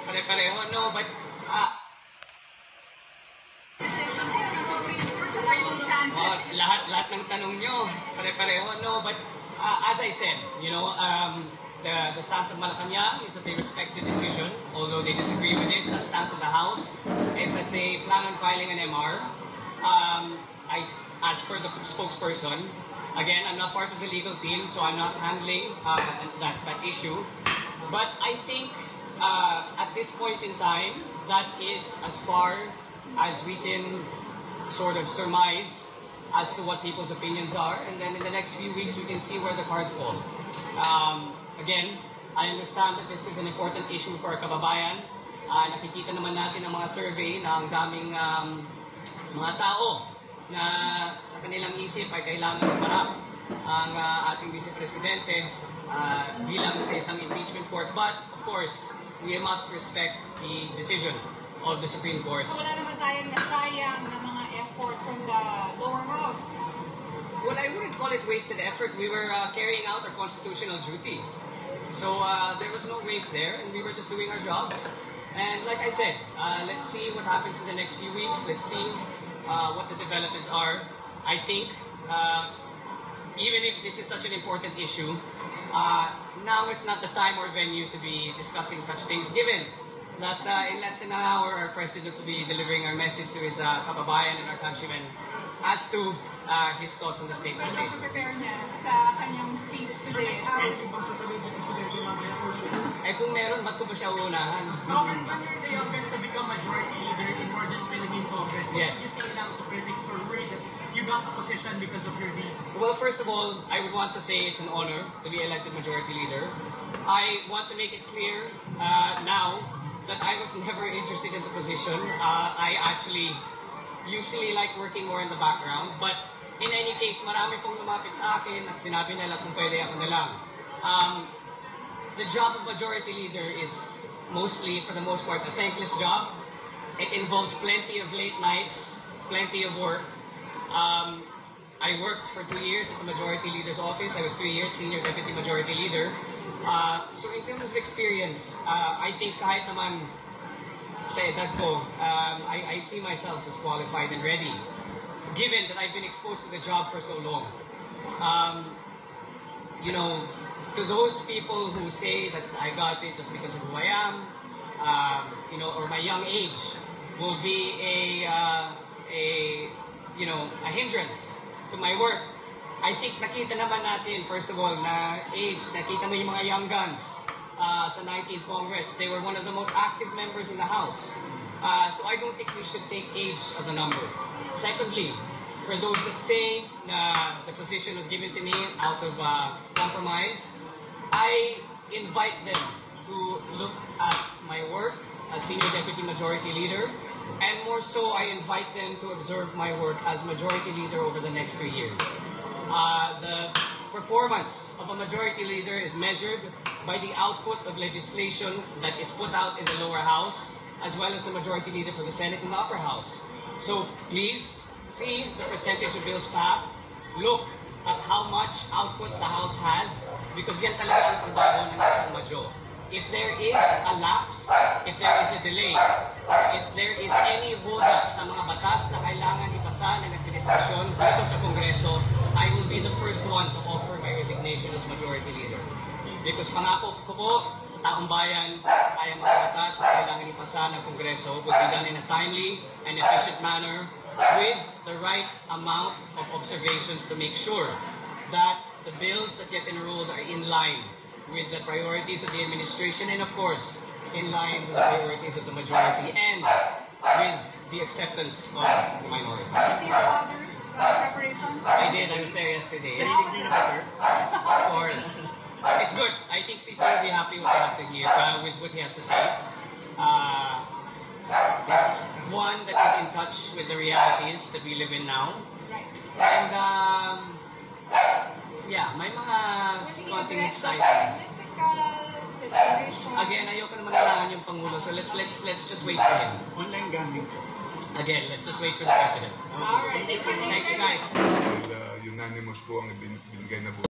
Pare-pareho, no, but lahat ng tanong nyo, pare-pareho, no, but as I said, you know, the stance of Malacanang is that they respect the decision, although they disagree with it. The stance of the House is that they plan on filing an MR. As per the spokesperson, again, I'm not part of the legal team, so I'm not handling that issue. But I think at this point in time, that is as far as we can sort of surmise as to what people's opinions are, and then in the next few weeks we can see where the cards fall. Again, I understand that this is an important issue for our kababayan. Nakikita naman natin ang mga survey na ang daming mga tao na sa kanilang isip ay kailangan humarap ang ating Vice Presidente bilang sa isang impeachment court. But, of course, we must respect the decision of the Supreme Court. So wala naman tayong nasayang na mga effort from the lower house? Well, I wouldn't call it wasted effort. We were carrying out our constitutional duty. So there was no waste there, and we were just doing our jobs. And like I said, let's see what happens in the next few weeks. Let's see what the developments are. I think even if this is such an important issue, now is not the time or venue to be discussing such things, given that in less than an hour, our President will be delivering our message to his kababayan and our countrymen as to his thoughts on the state of the nation. Prepare niya sa kanyang speech today. Kung meron, ba't ko ba siya uunahan? Congressman, you're the youngest to become majority leader in Northern Philippine Congress. Yes. What do you say now to critics who are worried that you got the position because of your deed? Well, first of all, I would want to say it's an honor to be elected majority leader. I want to make it clear now that I was never interested in the position. I actually usually like working more in the background, but in any case, marami pong lumapit sa akin at sinabi nila kung pwede ako na lang. The job of majority leader is mostly, for the most part, a thankless job. It involves plenty of late nights, plenty of work. I worked for 2 years at the majority leader's office. I was 3 years senior deputy majority leader. So in terms of experience, I think kahit naman sa edad ko, I see myself as qualified and ready, given that I've been exposed to the job for so long. You know, to those people who say that I got it just because of who I am, you know, or my young age will be a hindrance to my work. I think nakita naman natin, first of all, na age, nakita mo yung mga young guns sa 19th Congress. They were one of the most active members in the House. So I don't think we should take age as a number. Secondly, for those that say na the position was given to me out of compromise, I invite them to look at my work as Senior Deputy Majority Leader, and more so, I invite them to observe my work as Majority Leader over the next 3 years. The performance of a Majority Leader is measured by the output of legislation that is put out in the lower house, as well as the Majority Leader for the Senate and the upper house. So please see the percentage of bills passed, look at how much output the House has, because yan talaga ang trabaho ng isang Madyo. If there is a lapse, if there is a delay, if there is any hold-up sa mga batas na kailangan ipasa ng administrasyon dito sa Kongreso, I will be the first one to offer my resignation as Majority Leader. Because pangako ko po sa taong bayan ay ang mga batas na kailangan ipasa ng Kongreso will be done in a timely and efficient manner with the right amount of observations to make sure that the bills that get enrolled are in line with the priorities of the administration and, of course, in line with the priorities of the majority and with the acceptance of the minority. Did you see your father's preparation? I did. I was there yesterday. Of course. It's good. I think people will be happy what they have to hear, with what he has to say. It's one that is in touch with the realities that we live in now. And, yeah, may mga konting exciting. Again, ayoko naman kailangan yung Pangulo, so let's just wait for him. Online gambling. Again, let's just wait for the President. Alright, Thank you guys. Unanimous po ang binigay na